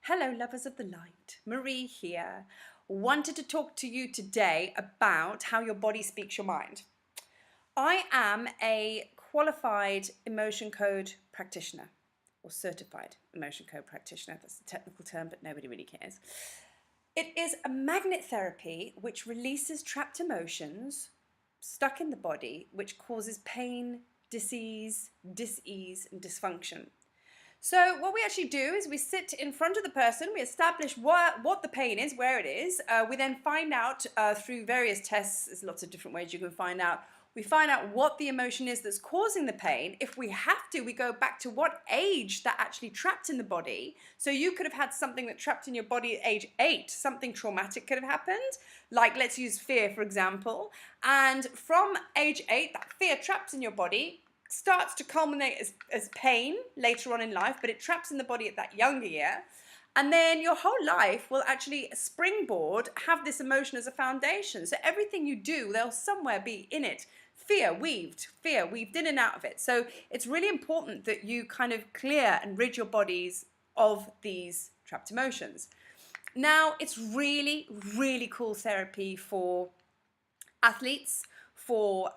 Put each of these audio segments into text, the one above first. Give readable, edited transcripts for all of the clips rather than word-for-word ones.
Hello, lovers of the light. Marie here. Wanted to talk to you today about how your body speaks your mind. I am a qualified emotion code practitioner, or certified emotion code practitioner. That's the technical term, but nobody really cares. It is a magnet therapy which releases trapped emotions stuck in the body, which causes pain, dis-ease, and dysfunction. So what we actually do is we sit in front of the person, we establish what the pain is, where it is. We then find out through various tests, there's lots of different ways you can find out. We find out what the emotion is that's causing the pain. If we have to, we go back to what age that actually trapped in the body. So you could have had something that trapped in your body at age 8, something traumatic could have happened. Like let's use fear, for example. And from age 8, that fear traps in your body, starts to culminate as pain later on in life, but it traps in the body at that younger year. And then your whole life will actually springboard, have this emotion as a foundation. So everything you do, there'll somewhere be in it fear weaved in and out of it. So it's really important that you kind of clear and rid your bodies of these trapped emotions. Now, it's really, really cool therapy for athletes, for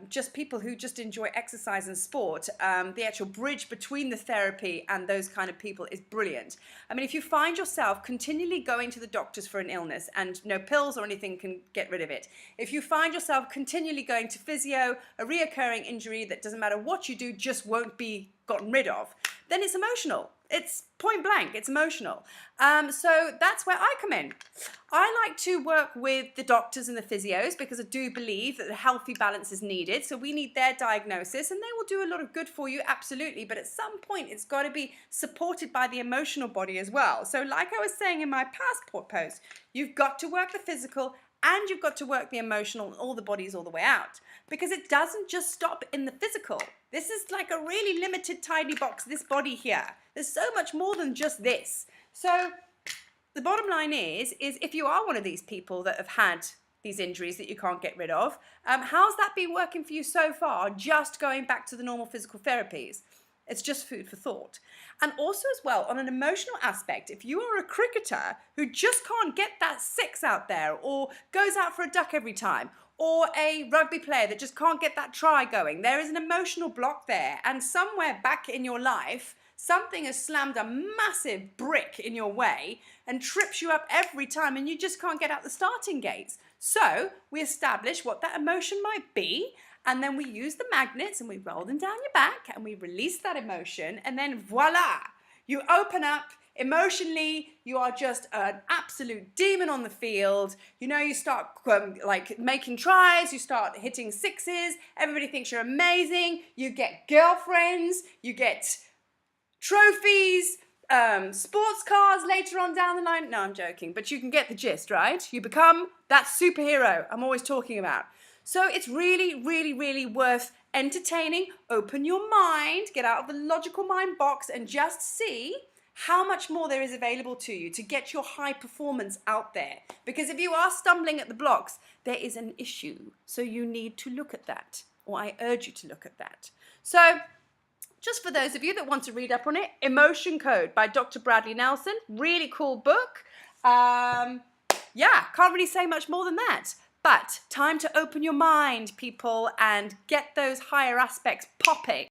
just people who just enjoy exercise and sport. The actual bridge between the therapy and those kind of people is brilliant. I mean, if you find yourself continually going to the doctors for an illness and no pills or anything can get rid of it, if you find yourself continually going to physio, a reoccurring injury that doesn't matter what you do just won't be gotten rid of, then it's emotional. It's point blank, it's emotional. So that's where I come in. I like to work with the doctors and the physios because I do believe that a healthy balance is needed. So we need their diagnosis and they will do a lot of good for you, absolutely. But at some point, it's got to be supported by the emotional body as well. So like I was saying in my passport post, you've got to work the physical and you've got to work the emotional and all the bodies all the way out, because it doesn't just stop in the physical. This is like a really limited, tiny box, this body here. There's so much more than just this. So the bottom line is if you are one of these people that have had these injuries that you can't get rid of, how's that been working for you so far, just going back to the normal physical therapies? It's just food for thought. And also as well, on an emotional aspect, if you are a cricketer who just can't get that six out there or goes out for a duck every time, or a rugby player that just can't get that try going, there is an emotional block there. And somewhere back in your life, something has slammed a massive brick in your way and trips you up every time and you just can't get out the starting gates. So we establish what that emotion might be, and then we use the magnets and we roll them down your back and we release that emotion, and then voila, you open up. Emotionally, you are just an absolute demon on the field. You know, you start like making tries, you start hitting sixes, everybody thinks you're amazing, you get girlfriends, you get trophies, sports cars later on down the line. No, I'm joking, but you can get the gist, right? You become that superhero I'm always talking about. So it's really, really, really worth entertaining. Open your mind, get out of the logical mind box and just see how much more there is available to you to get your high performance out there. Because if you are stumbling at the blocks, there is an issue. So you need to look at that, or I urge you to look at that. So just for those of you that want to read up on it, Emotion Code by Dr. Bradley Nelson. Really cool book. Yeah, can't really say much more than that. But time to open your mind, people, and get those higher aspects popping.